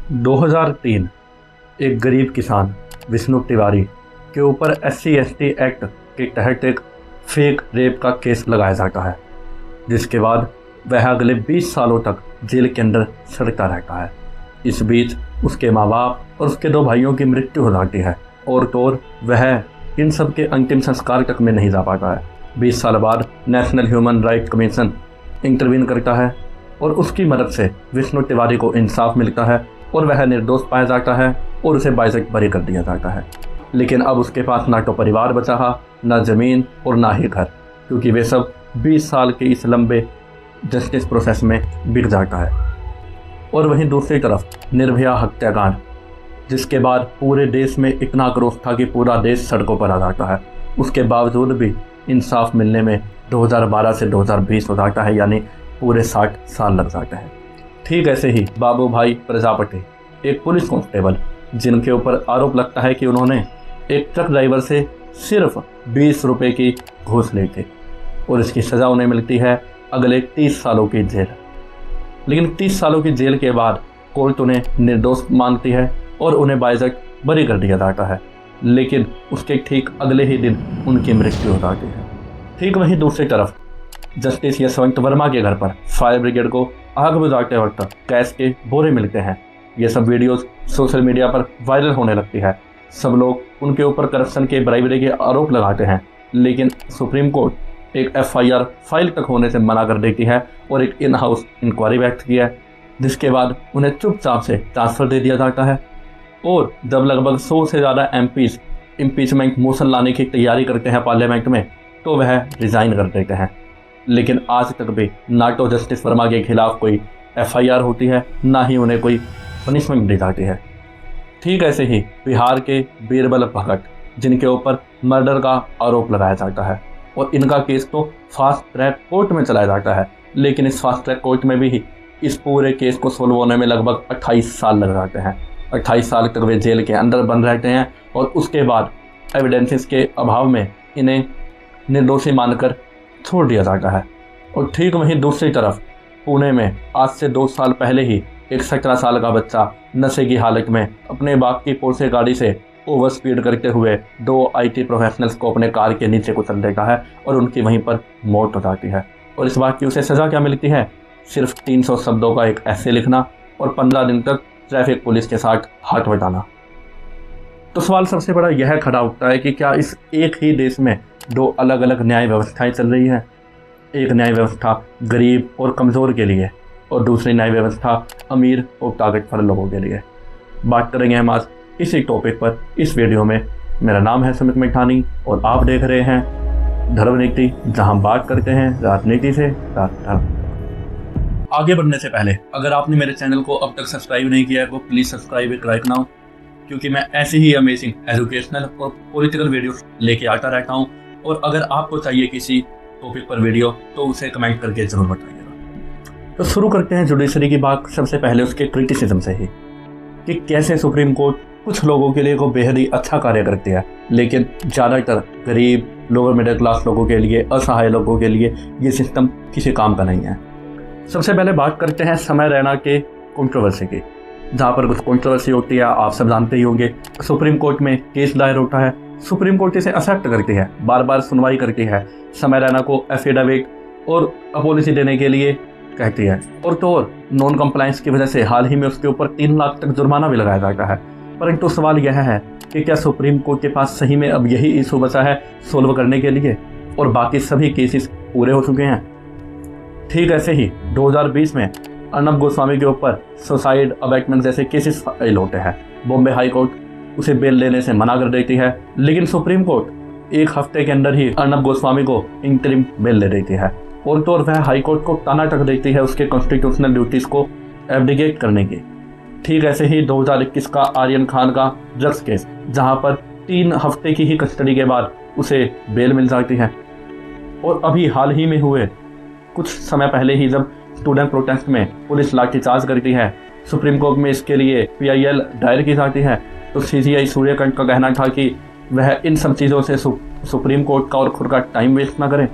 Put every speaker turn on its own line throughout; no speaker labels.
2003 एक गरीब किसान विष्णु तिवारी के ऊपर SC/ST एक्ट के तहत एक फेक रेप का केस लगाया जाता है, जिसके बाद वह अगले 20 सालों तक जेल के अंदर सड़ता रहता है। इस बीच उसके माँ बाप और उसके 2 भाइयों की मृत्यु हो जाती है और तो वह इन सब के अंतिम संस्कार तक में नहीं जा पाता है। 20 साल बाद national human right commission intervene करता है और उसकी मदद से विष्णु तिवारी को इंसाफ मिलता है और वह निर्दोष पाया जाता है और उसे बाइज्जत बरी कर दिया जाता है। लेकिन अब उसके पास ना तो परिवार बचा है, ना ज़मीन और ना ही घर, क्योंकि वे सब 20 साल के इस लंबे जस्टिस प्रोसेस में बिक जाता है। और वहीं दूसरी तरफ निर्भया हत्याकांड, जिसके बाद पूरे देश में इतना आक्रोश था कि पूरा देश सड़कों पर आ जाता है। उसके बावजूद भी इंसाफ मिलने में 2012 से 2020 हो जाता है, यानी पूरे 60 साल लग जाते हैं। ठीक ऐसे ही बाबू भाई प्रजापति, एक पुलिस कांस्टेबल, जिनके ऊपर आरोप लगता है कि उन्होंने एक ट्रक ड्राइवर से सिर्फ 20 रुपये की घूस ली थी और इसकी सज़ा उन्हें मिलती है अगले 30 सालों की जेल। लेकिन 30 सालों की जेल के बाद कोर्ट उन्हें निर्दोष मानती है और उन्हें बाइज्जत बरी कर दिया जाता है। लेकिन उसके ठीक अगले ही दिन उनकी मृत्यु हो जाती है। ठीक वहीं दूसरी तरफ जस्टिस यशवंत वर्मा के घर पर फायर ब्रिगेड को आग बुझाते वक्त गैस के बोरे मिलते हैं। ये सब वीडियोस सोशल मीडिया पर वायरल होने लगती है। सब लोग उनके ऊपर करप्शन के ब्राइबरी के आरोप लगाते हैं, लेकिन सुप्रीम कोर्ट एक FIR फाइल तक होने से मना कर देती है और एक इन हाउस इंक्वायरी व्यक्त की है, जिसके बाद उन्हें चुपचाप से ट्रांसफ़र दे दिया जाता है। और जब लगभग 100 से ज़्यादा MPs इम्पीचमेंट मोशन लाने की तैयारी करते हैं पार्लियामेंट में, तो वह रिज़ाइन कर देते हैं। लेकिन आज तक भी ना तो जस्टिस वर्मा के खिलाफ कोई FIR होती है, ना ही उन्हें कोई पनिशमेंट दी जाती है। ठीक ऐसे ही बिहार के बीरबल भगत, जिनके ऊपर मर्डर का आरोप लगाया जाता है और इनका केस तो फास्ट ट्रैक कोर्ट में चलाया जाता है, लेकिन इस फास्ट ट्रैक कोर्ट में भी इस पूरे केस को सोल्व होने में लगभग 28 साल लग जाते हैं। 28 साल तक वे जेल के अंदर बंद रहते हैं और उसके बाद एविडेंसेस के अभाव में इन्हें निर्दोषी मानकर छोड़ दिया जाता है। और ठीक वहीं दूसरी तरफ पुणे में आज से 2 साल पहले ही एक 17 साल का बच्चा नशे की हालत में अपने बाप की पोर्शे गाड़ी से ओवर स्पीड करते हुए 2 IT प्रोफेशनल्स को अपने कार के नीचे कुचल देता है और उनकी वहीं पर मौत हो जाती है। और इस बात की उसे सज़ा क्या मिलती है? सिर्फ 300 शब्दों का एक ऐसे लिखना और 15 दिन तक ट्रैफिक पुलिस के साथ हाथ बटाना। तो सवाल सबसे बड़ा यह खड़ा उठता है कि क्या इस एक ही देश में 2 अलग अलग न्याय व्यवस्थाएं चल रही हैं? एक न्याय व्यवस्था गरीब और कमज़ोर के लिए और दूसरी न्याय व्यवस्था अमीर और ताकतवर लोगों के लिए। बात करेंगे हम आज इसी टॉपिक पर इस वीडियो में। मेरा नाम है सुमित मिठानी और आप देख रहे हैं धर्म नीति, जहां बात करते हैं राजनीति से धर्म। आगे बढ़ने से पहले अगर आपने मेरे चैनल को अब तक सब्सक्राइब नहीं किया है तो प्लीज़ सब्सक्राइब एक लाइक नाउ, क्योंकि मैं ऐसी ही अमेजिंग एजुकेशनल और पॉलिटिकल वीडियोस लेके आता रहता हूं। और अगर आपको चाहिए किसी टॉपिक पर वीडियो तो उसे कमेंट करके ज़रूर बताइएगा। तो शुरू करते हैं जुडिशरी की बात सबसे पहले उसके क्रिटिसिज्म से ही, कि कैसे सुप्रीम कोर्ट कुछ लोगों के लिए को बेहद ही अच्छा कार्य करती है, लेकिन ज़्यादातर गरीब, लोअर मिडिल क्लास लोगों के लिए, असहाय लोगों के लिए ये सिस्टम किसी काम का नहीं है। सबसे पहले बात करते हैं समय रैना के कंट्रोवर्सी की, जहाँ पर कुछ कंट्रोवर्सी होती है, आप सब जानते ही होंगे। सुप्रीम कोर्ट में केस दायर होता है, सुप्रीम कोर्ट इसे एक्सेप्ट करती है, बार बार सुनवाई करती है, समय रैना को एफिडेविट और अपॉलिसी देने के लिए कहती है। और तो और नॉन कंप्लायंस की वजह से हाल ही में उसके ऊपर 3 लाख तक जुर्माना भी लगाया जाता है। परंतु सवाल यह है कि क्या सुप्रीम कोर्ट के पास सही में अब यही इशू बचा है सोल्व करने के लिए और बाकी सभी केसेस पूरे हो चुके हैं? ठीक ऐसे ही 2020 में अर्नब गोस्वामी के ऊपर सुसाइड, अबैटमेंट जैसे केसेस फाइल होते हैं। बॉम्बे हाई कोर्ट उसे बेल लेने से मना कर देती है, लेकिन सुप्रीम कोर्ट 1 हफ्ते के अंदर ही अर्नब गोस्वामी को इंटरिम बेल दे देती है। और तो और वह हाई कोर्ट को ताना टक देती है उसके कॉन्स्टिट्यूशनल ड्यूटीज़ को एब्डिकेट करने की। ठीक ऐसे ही 2021 का आर्यन खान का ड्रग्स केस, जहां पर 3 हफ्ते की ही कस्टडी के बाद उसे बेल मिल जाती है। और अभी हाल ही में हुए कुछ समय पहले ही जब स्टूडेंट प्रोटेस्ट में पुलिस लाठीचार्ज करती है, सुप्रीम कोर्ट में इसके लिए PIL दायर की जाती है, तो CCI सूर्यकांत का कहना था कि वह इन सब चीज़ों से सुप्रीम कोर्ट का और खुद का टाइम वेस्ट ना करें।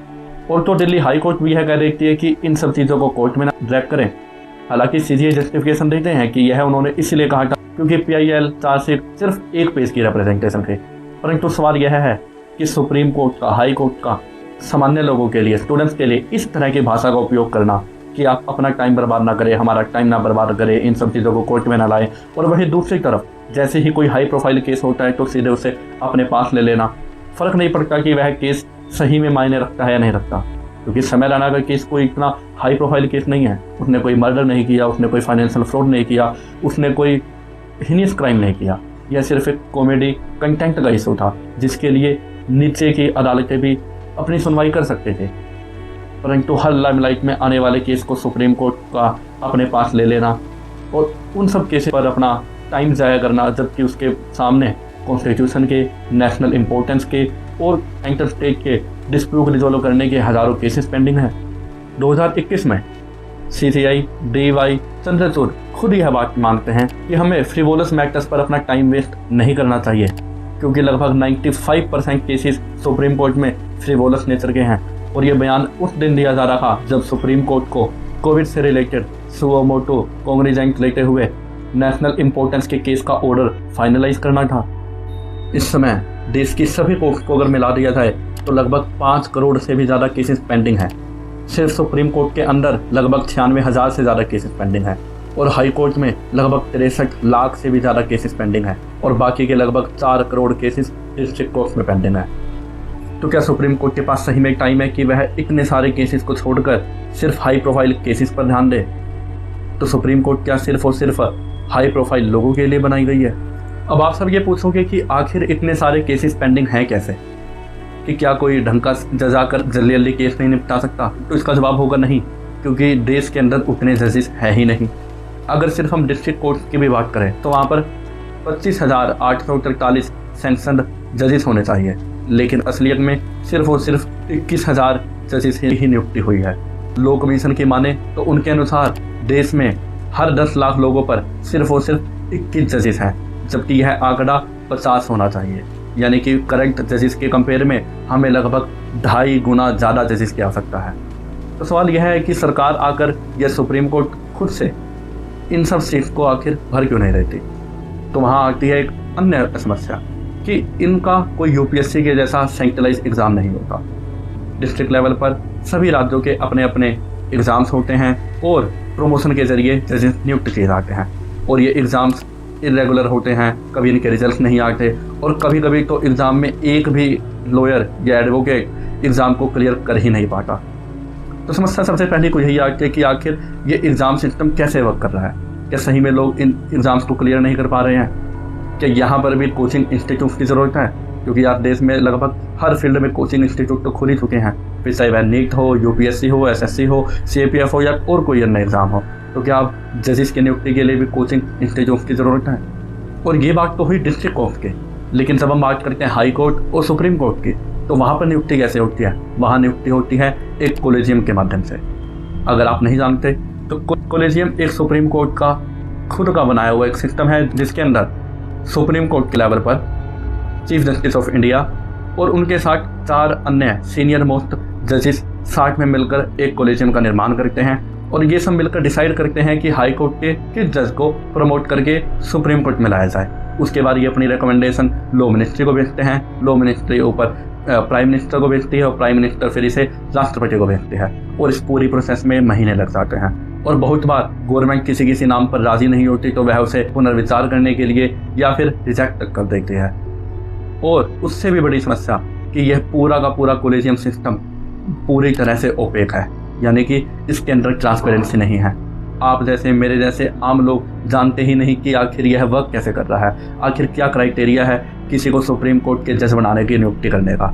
और तो दिल्ली हाई कोर्ट भी यह कह देती है कि इन सब चीज़ों को कोर्ट में ना ड्रैग करें। हालांकि सीजीआई जस्टिफिकेशन देते हैं कि यह उन्होंने इसलिए कहा था क्योंकि PIL चार्जशीट सिर्फ एक पेज की रिप्रेजेंटेशन थी। परंतु सवाल यह है कि सुप्रीम कोर्ट का, हाई कोर्ट का सामान्य लोगों के लिए, स्टूडेंट्स के लिए इस तरह की भाषा का उपयोग करना कि आप अपना टाइम बर्बाद ना करें, हमारा टाइम ना बर्बाद करें, इन सब चीज़ों को कोर्ट में ना लाएं, और वहीं दूसरी तरफ जैसे ही कोई हाई प्रोफाइल केस होता है तो सीधे उसे अपने पास ले लेना। फ़र्क नहीं पड़ता कि वह केस सही में मायने रखता है या नहीं रखता, क्योंकि समय राणा का केस कोई इतना हाई प्रोफाइल केस नहीं है। उसने कोई मर्डर नहीं किया, उसने कोई फाइनेंशियल फ्रॉड नहीं किया, उसने कोई हीनियस क्राइम नहीं किया। यह सिर्फ एक कॉमेडी कंटेंट का इशू था जिसके लिए नीचे की अदालतें भी अपनी सुनवाई कर सकते थे। परंतु हर लाइमलाइट में आने वाले केस को सुप्रीम कोर्ट का अपने पास ले लेना और उन सब केस पर अपना टाइम ज़ाया करना, जबकि उसके सामने कॉन्स्टिट्यूशन के, नेशनल इम्पोर्टेंस के और इंटर स्टेट के डिस्प्यूट रिजोल्व करने के हज़ारों केसेस पेंडिंग हैं। 2021 में CCI DY चंद्रचूड़ खुद यह बात मानते हैं कि हमें फ्रिवोलस मैटर्स पर अपना टाइम वेस्ट नहीं करना चाहिए, क्योंकि लगभग 95% केसेस सुप्रीम कोर्ट में फ्रिवोलस नेचर के हैं। और ये बयान उस दिन दिया जा रहा जब सुप्रीम कोर्ट को कोविड से रिलेटेड सुओ मोटो कॉग्निजेंट लेते हुए नेशनल इम्पोर्टेंस के केस का ऑर्डर फाइनलाइज करना था। इस समय देश की सभी कोर्ट को अगर मिला दिया जाए तो लगभग 5 करोड़ से भी ज़्यादा केसेस पेंडिंग हैं। सिर्फ सुप्रीम कोर्ट के अंदर लगभग 96,000 से ज़्यादा केसेस पेंडिंग हैं और हाई कोर्ट में लगभग 63 लाख से भी ज़्यादा केसेस पेंडिंग हैं और बाकी के लगभग 4 करोड़ केसेस डिस्ट्रिक्ट कोर्ट में पेंडिंग हैं। तो क्या सुप्रीम कोर्ट के पास सही में टाइम है कि वह इतने सारे केसेस को छोड़कर सिर्फ हाई प्रोफाइल केसेस पर ध्यान दे? तो सुप्रीम कोर्ट क्या सिर्फ और सिर्फ हाई प्रोफाइल लोगों के लिए बनाई गई है? अब आप सब ये पूछोगे कि आखिर इतने सारे केसेस पेंडिंग हैं कैसे, कि क्या कोई ढंग का जज आकर जल्दी जल्दी केस नहीं निपटा सकता? तो इसका जवाब होगा नहीं, क्योंकि देश के अंदर उतने जजेस हैं ही नहीं। अगर सिर्फ हम डिस्ट्रिक्ट कोर्ट की भी बात करें तो वहाँ पर 25,843 सैंक्शनड जजेस होने चाहिए, लेकिन असलियत में सिर्फ और सिर्फ 21,000 जजेस ही नियुक्ति हुई है। लॉ कमीशन की माने तो उनके अनुसार देश में हर 10 लाख लोगों पर सिर्फ और सिर्फ 21 जजेस हैं, जबकि यह आंकड़ा 50 होना चाहिए। यानी कि करंट जजेस के कंपेयर में हमें लगभग 2.5 गुना ज़्यादा जजेस की आवश्यकता है। तो सवाल यह है कि सरकार आकर यह सुप्रीम कोर्ट खुद से इन सब सीट्स को आखिर भर क्यों नहीं रहती? तो वहाँ आती है एक अन्य समस्या कि इनका कोई UPSC के जैसा सेंट्रलाइज एग्ज़ाम नहीं होता। डिस्ट्रिक्ट लेवल पर सभी राज्यों के अपने अपने एग्ज़ाम्स होते हैं और प्रमोशन के ज़रिए जजेस नियुक्त किए जाते हैं, और ये एग्ज़ाम्स इरेगुलर होते हैं, कभी इनके रिजल्ट नहीं आते और कभी कभी तो एग्ज़ाम में एक भी लॉयर या एडवोकेट एग्ज़ाम को क्लियर कर ही नहीं पाता। तो समस्या सबसे पहले को यही आती है कि आखिर ये एग्ज़ाम सिस्टम कैसे वर्क कर रहा है? क्या सही में लोग इन एग्ज़ाम्स को क्लियर नहीं कर पा रहे हैं? क्या यहाँ पर भी कोचिंग इंस्टीट्यूट की ज़रूरत है? क्योंकि आज देश में लगभग हर फील्ड में कोचिंग इंस्टीट्यूट तो खुल ही चुके हैं, फिर चाहे वह नीट हो, UPSC हो, SSC हो, CAPF हो या और कोई अन्य एग्ज़ाम हो। तो क्या अब जजेस की नियुक्ति के लिए भी कोचिंग इंस्टीट्यूट की ज़रूरत है? और ये बात तो हुई डिस्ट्रिक्ट कोर्ट की, लेकिन जब हम बात करते हैं हाई कोर्ट और सुप्रीम कोर्ट की, तो वहाँ पर नियुक्ति कैसे होती है? वहाँ नियुक्ति होती है एक कॉलेजियम के माध्यम से। अगर आप नहीं जानते तो कॉलेजियम एक सुप्रीम कोर्ट का खुद का बनाया हुआ एक सिस्टम है, जिसके अंदर सुप्रीम कोर्ट के लेवल पर चीफ जस्टिस ऑफ इंडिया और उनके साथ 4 अन्य सीनियर मोस्ट जजेस साथ में मिलकर एक कॉलेजियम का निर्माण करते हैं और ये सब मिलकर डिसाइड करते हैं कि हाई कोर्ट के किस जज को प्रमोट करके सुप्रीम कोर्ट में लाया जाए। उसके बाद ये अपनी रिकमेंडेशन लॉ मिनिस्ट्री को भेजते हैं, लॉ मिनिस्ट्री ऊपर प्राइम मिनिस्टर को भेजती है और प्राइम मिनिस्टर फिर इसे राष्ट्रपति को भेजते हैं और इस पूरी प्रोसेस में महीने लग जाते हैं। और बहुत बार गवर्नमेंट किसी नाम पर राज़ी नहीं होती तो वह उसे पुनर्विचार करने के लिए या फिर रिजेक्ट कर देती है। और उससे भी बड़ी समस्या कि यह पूरा का पूरा कॉलेजियम सिस्टम पूरी तरह से ओपेक है, यानी कि इसके अंदर ट्रांसपेरेंसी नहीं है। आप जैसे मेरे जैसे आम लोग जानते ही नहीं कि आखिर यह वर्क कैसे कर रहा है, आखिर क्या क्राइटेरिया है किसी को सुप्रीम कोर्ट के जज बनाने की नियुक्ति करने का,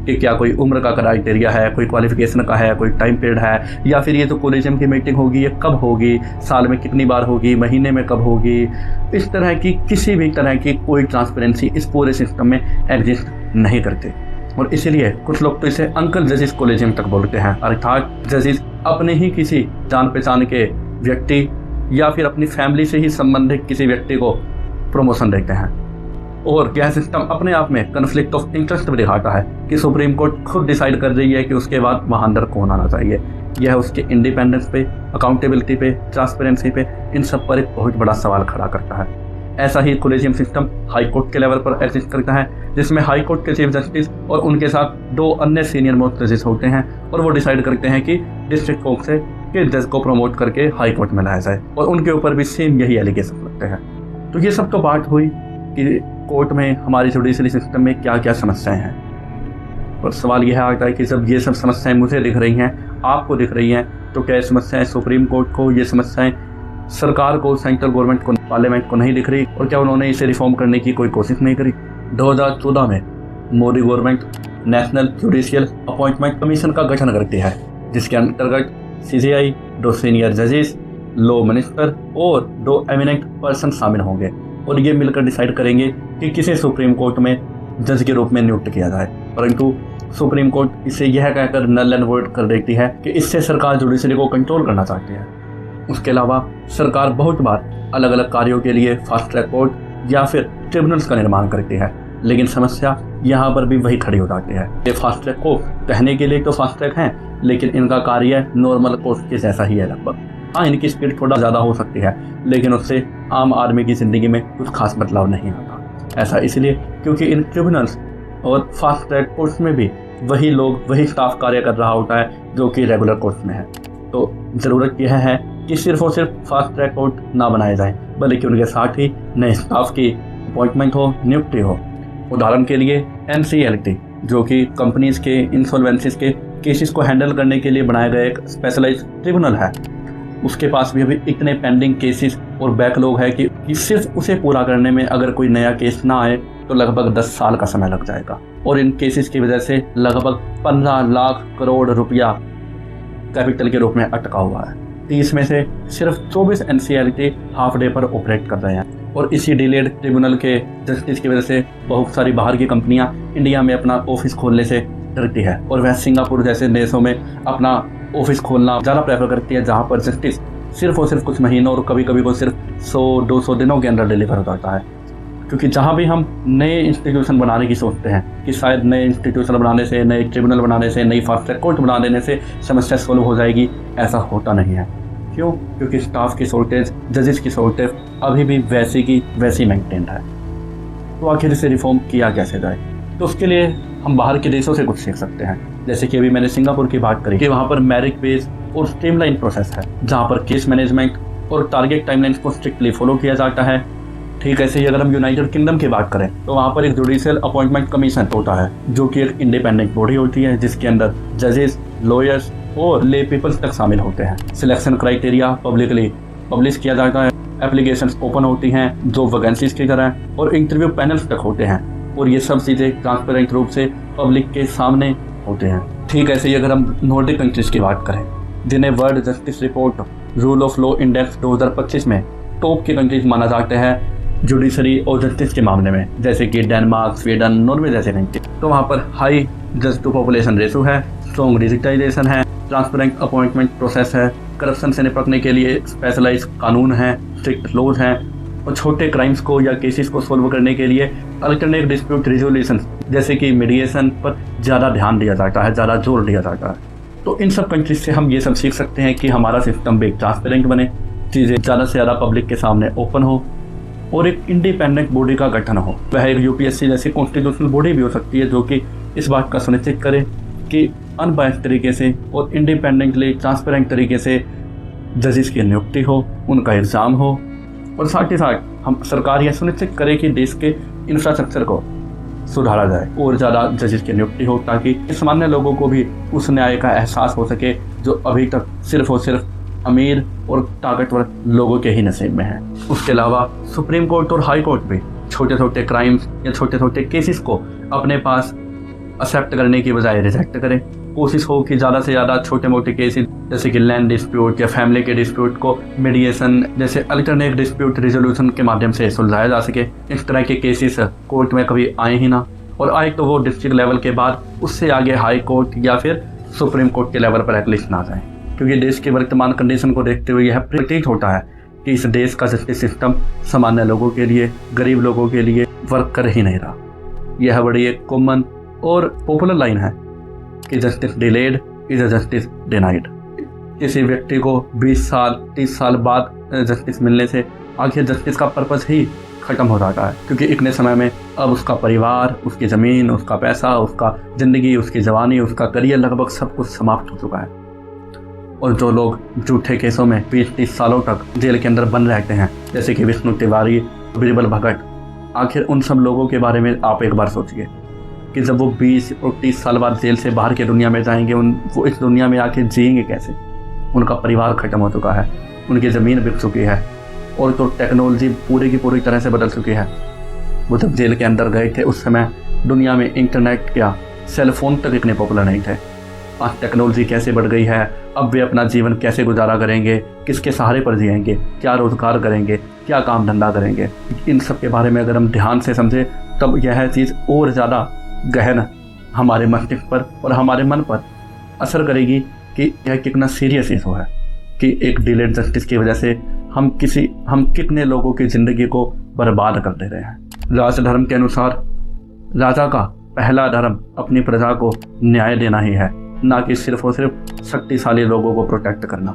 कि क्या कोई उम्र का क्राइटेरिया है, कोई क्वालिफिकेशन का है, कोई टाइम पीरियड है, या फिर ये जो कॉलेजियम की मीटिंग होगी ये कब होगी, साल में कितनी बार होगी, महीने में कब होगी। इस तरह की किसी भी तरह की कोई ट्रांसपेरेंसी इस पूरे सिस्टम में एग्जिस्ट नहीं करती और इसीलिए कुछ लोग तो इसे अंकल जजेस कॉलेजियम तक बोलते हैं, अर्थात जजेस अपने ही किसी जान पहचान के व्यक्ति या फिर अपनी फैमिली से ही संबंधित किसी व्यक्ति को प्रमोशन देते हैं। और यह सिस्टम अपने आप में कन्फ्लिक्ट ऑफ इंटरेस्ट भी दिखाता है कि सुप्रीम कोर्ट खुद डिसाइड कर रही है कि उसके बाद वहाँ अंदर कौन आना चाहिए। यह उसके इंडिपेंडेंस पे, अकाउंटेबिलिटी पे, ट्रांसपेरेंसी पे, इन सब पर एक बहुत बड़ा सवाल खड़ा करता है। ऐसा ही कोलेजियम सिस्टम हाई कोर्ट के लेवल पर एग्जिस्ट करता है, जिसमें हाई कोर्ट के चीफ जस्टिस और उनके साथ 2 अन्य सीनियर मोस्ट जजेस होते हैं और वो डिसाइड करते हैं कि डिस्ट्रिक्ट कोर्ट से किस जज को प्रमोट करके हाई कोर्ट में लाया जाए, और उनके ऊपर भी सेम यही एलिगेशन लगते हैं। तो ये सब तो बात हुई कि कोर्ट में, हमारी जुडिशरी सिस्टम में क्या क्या समस्याएं हैं। और सवाल यह आता है कि जब ये सब समस्याएं मुझे दिख रही हैं, आपको दिख रही हैं, तो क्या ये समस्याएं सुप्रीम कोर्ट को, ये समस्याएं सरकार को, सेंट्रल गवर्नमेंट को, पार्लियामेंट को नहीं दिख रही, और क्या उन्होंने इसे रिफॉर्म करने की कोई कोशिश नहीं करी? 2014 में Modi government national judicial appointment commission का गठन करती है, जिसके अंतर्गत CJI, 2 सीनियर जजेस, लॉ मिनिस्टर और 2 एमिनेंट पर्सन शामिल होंगे, और ये मिलकर डिसाइड करेंगे कि किसे सुप्रीम कोर्ट में जज के रूप में नियुक्त किया जाए। परंतु सुप्रीम कोर्ट इसे यह कहकर नल एंड वॉइड कर देती है कि इससे सरकार जुडिशरी को कंट्रोल करना चाहती है। उसके अलावा सरकार बहुत बार अलग अलग कार्यों के लिए फास्ट ट्रैक कोर्ट या फिर ट्रिब्यूनल्स का निर्माण करती है, लेकिन समस्या यहाँ पर भी वही खड़ी हो जाती है। ये फास्ट ट्रैक कोर्ट कहने के लिए तो फास्ट ट्रैक हैं, लेकिन इनका कार्य नॉर्मल कोर्ट के जैसा ही है लगभग। हाँ, इनकी स्पीड थोड़ा ज़्यादा हो सकती है, लेकिन उससे आम आदमी की ज़िंदगी में कुछ खास बदलाव नहीं आता। ऐसा इसलिए क्योंकि इन ट्रिब्यूनल्स और फास्ट ट्रैक कोर्ट्स में भी वही लोग, वही स्टाफ कार्य कर रहा होता है जो कि रेगुलर कोर्ट्स में है। तो ज़रूरत यह है कि सिर्फ और सिर्फ फास्ट ट्रैक कोर्ट ना बनाए जाएं, बल्कि उनके साथ ही नए स्टाफ की अपॉइंटमेंट हो, नियुक्ति हो। उदाहरण के लिए NCLT, जो कि कंपनीज के इंसॉल्वेंसीज के केसेस को हैंडल करने के लिए बनाया गया एक स्पेशलाइज्ड ट्रिब्यूनल है, उसके पास भी अभी इतने पेंडिंग केसेस और बैकलॉग है कि सिर्फ उसे पूरा करने में अगर कोई नया केस ना आए तो लगभग 10 साल का समय लग जाएगा, और इन केसेस की वजह से लगभग 15 लाख करोड़ रुपया कैपिटल के रूप में अटका हुआ है। 30 में से सिर्फ 24 NCLT हाफ डे पर ऑपरेट कर रहे हैं, और इसी डिलेड ट्रिब्यूनल के जस्टिस की वजह से बहुत सारी बाहर की कंपनियां इंडिया में अपना ऑफिस खोलने से डरती है, और वह सिंगापुर जैसे देशों में अपना ऑफिस खोलना ज़्यादा प्रेफर करती है, जहां पर जस्टिस सिर्फ और सिर्फ कुछ महीनों और कभी कभी को सिर्फ 100-200 दिनों के अंदर डिलीवर हो जाता है। क्योंकि जहाँ भी हम नए इंस्टीट्यूशन बनाने की सोचते हैं कि शायद नए इंस्टीट्यूशन बनाने से, नए ट्रिब्यूनल बनाने से, नई फास्ट ट्रैक कोर्ट बना देने से समस्या सोल्व हो जाएगी, ऐसा होता नहीं है। क्यों? क्योंकि स्टाफ की शॉर्टेज, जजेस की शॉर्टेज अभी भी वैसी की वैसी मेंटेन्ड है। तो आखिर इसे रिफॉर्म किया कैसे जाए? तो उसके लिए हम बाहर के देशों से कुछ सीख सकते हैं। जैसे कि अभी मैंने सिंगापुर की बात करी कि वहाँ पर मेरिट बेस और स्ट्रीमलाइन प्रोसेस है, जहाँ पर केस मैनेजमेंट और टारगेट टाइमलाइंस को स्ट्रिक्टली फॉलो किया जाता है। ठीक ऐसे ही अगर हम यूनाइटेड किंगडम की बात करें तो वहाँ पर एक जुडिशियल अपॉइंटमेंट कमीशन होता है, जो कि एक इंडिपेंडेंट बॉडी होती है, जिसके अंदर जजेस, लॉयर्स और ले पीपल्स तक शामिल होते हैं। सिलेक्शन क्राइटेरिया पब्लिकली पब्लिश किया जाता है, एप्लीकेशंस ओपन होती हैं जो वैकेंसीज की तरह, और इंटरव्यू पैनल्स तक होते हैं, और ये सब चीज़ें ट्रांसपेरेंट रूप से पब्लिक के सामने होते हैं। ठीक ऐसे ही अगर हम नॉर्डिक कंट्रीज़ की बात करें, जिन्हें world justice report rule of law index 2025 में टॉप के कंट्रीज माना जाता है जुडिशरी और जस्टिस के मामले में, जैसे कि डेनमार्क, स्वीडन, नॉर्वे जैसे कंट्री। तो वहाँ पर हाई जज टू पॉपुलेशन रेशो है, स्ट्रॉन्ग डिजिटाइजेशन है, ट्रांसपेरेंट अपॉइंटमेंट प्रोसेस है, करप्शन से निपटने के लिए स्पेशलाइज कानून हैं, स्ट्रिक्ट लॉज हैं, और छोटे क्राइम्स को या केसेस को सॉल्व करने के लिए अल्टरनेट डिस्प्यूट रिजोल्यूशन जैसे कि मीडिएशन पर ज़्यादा ध्यान दिया जाता है, ज़्यादा जोर दिया जाता है। तो इन सब कंट्रीज से हम ये सब सीख सकते हैं कि हमारा सिस्टम भी ट्रांसपेरेंट बने, चीज़ें ज़्यादा से ज़्यादा पब्लिक के सामने ओपन हो, और एक इंडिपेंडेंट बॉडी का गठन हो। वह एक UPSC जैसी कॉन्स्टिट्यूशनल बॉडी भी हो सकती है, जो कि इस बात का सुनिश्चित करे कि अनबायस्ड तरीके से और इंडिपेंडेंटली ट्रांसपेरेंट तरीके से जजेस की नियुक्ति हो, उनका एग्ज़ाम हो, और साथ ही साथ हम सरकार यह सुनिश्चित करे कि देश के इंफ्रास्ट्रक्चर को सुधारा जाए और ज़्यादा जजेस की नियुक्ति हो, ताकि सामान्य लोगों को भी उस न्याय का एहसास हो सके जो अभी तक सिर्फ और सिर्फ अमीर और ताकतवर लोगों के ही नसीब में है। उसके अलावा सुप्रीम कोर्ट और हाई कोर्ट भी छोटे छोटे क्राइम्स या छोटे छोटे केसेस को अपने पास एक्सेप्ट करने की बजाय रिजेक्ट करें। कोशिश हो कि ज़्यादा से ज़्यादा छोटे मोटे केसेस जैसे कि लैंड डिस्प्यूट या फैमिली के डिस्प्यूट को मीडिएशन जैसे अल्टरनेट डिस्प्यूट रिजोल्यूशन के माध्यम से सुलझाया जा सके। इस तरह के केसेस कोर्ट में कभी आए ही ना, और आए तो वो डिस्ट्रिक्ट लेवल के बाद उससे आगे हाई कोर्ट या फिर सुप्रीम कोर्ट के लेवल पर एटलीस्ट ना जाए। क्योंकि देश की वर्तमान कंडीशन को देखते हुए यह प्रतीत होता है कि इस देश का जस्टिस सिस्टम सामान्य लोगों के लिए, गरीब लोगों के लिए वर्क कर ही नहीं रहा। यह बड़ी एक कॉमन और पॉपुलर लाइन है कि justice delayed is a justice denied. किसी व्यक्ति को 20 साल 30 साल बाद जस्टिस मिलने से आखिर जस्टिस का पर्पस ही ख़त्म हो जाता है, क्योंकि इतने समय में अब उसका परिवार, उसकी ज़मीन, उसका पैसा, उसका ज़िंदगी, उसकी जवानी, उसका करियर, लगभग सब कुछ समाप्त हो चुका है। और जो लोग झूठे केसों में 20-30 सालों तक जेल के अंदर बंद रहते हैं, जैसे कि विष्णु तिवारी, बिरबल भगत, आखिर उन सब लोगों के बारे में आप एक बार सोचिए कि जब वो 20 और 30 साल बाद जेल से बाहर की दुनिया में जाएंगे, वो इस दुनिया में आके जिएंगे कैसे? उनका परिवार ख़त्म हो चुका है, उनकी ज़मीन बिक चुकी है, और तो टेक्नोलॉजी पूरी की पूरी तरह से बदल चुकी है। वो जब जेल के अंदर गए थे उस समय दुनिया में इंटरनेट क्या, सेल फोन तक इतने पॉपुलर नहीं थे। आज टेक्नोलॉजी कैसे बढ़ गई है, अब वे अपना जीवन कैसे गुजारा करेंगे, किसके सहारे पर जिएंगे, क्या रोज़गार करेंगे, क्या काम धंधा करेंगे, इन सब के बारे में अगर हम ध्यान से समझें तब यह चीज़ और ज़्यादा गहन हमारे मस्तिष्क पर और हमारे मन पर असर करेगी कि यह कितना सीरियस इशू है कि एक डिलेड जस्टिस की वजह से हम कितने लोगों की ज़िंदगी को बर्बाद कर दे रहे हैं। राजधर्म के अनुसार राजा का पहला धर्म अपनी प्रजा को न्याय देना ही है, ना कि सिर्फ और सिर्फ शक्तिशाली लोगों को प्रोटेक्ट करना।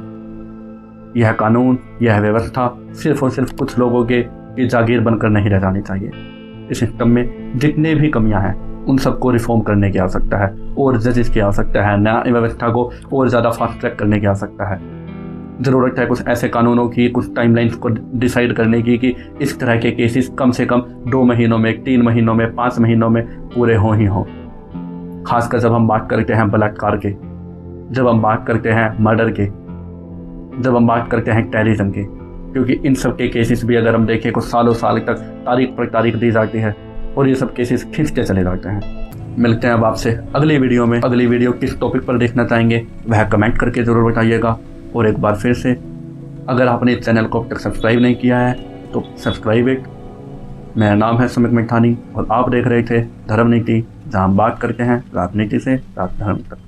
यह कानून, यह व्यवस्था सिर्फ और सिर्फ कुछ लोगों की जागीर बनकर नहीं रह जानी चाहिए। इस सिस्टम में जितने भी कमियां हैं उन सबको रिफॉर्म करने की आवश्यकता है, और जजेस की आवश्यकता है, न्याय व्यवस्था को और ज़्यादा फास्ट ट्रैक करने की आवश्यकता है। ज़रूरत है कुछ ऐसे कानूनों की, कुछ टाइमलाइंस को डिसाइड करने की कि इस तरह के केसेस कम से कम 2 महीनों में, 3 महीनों में, 5 महीनों में पूरे हों ही हों। खासकर जब हम बात करते हैं बलात्कार के, जब हम बात करते हैं मर्डर के, जब हम बात करते हैं टेररिज्म के, क्योंकि इन सब के केसेस भी अगर हम देखें कुछ सालों साल तक तारीख पर तारीख दी जाती है और ये सब केसेस खींचते चले जाते हैं। मिलते हैं अब आपसे अगली वीडियो में। अगली वीडियो किस टॉपिक पर देखना चाहेंगे वह कमेंट करके ज़रूर बताइएगा। और एक बार फिर से, अगर आपने इस चैनल को अब तक सब्सक्राइब नहीं किया है तो सब्सक्राइब इट। मेरा नाम है सुमित मिठानी और आप देख रहे थे धर्म नीति, जहाँ हम बात करते हैं राजनीति से राजधर्म तक।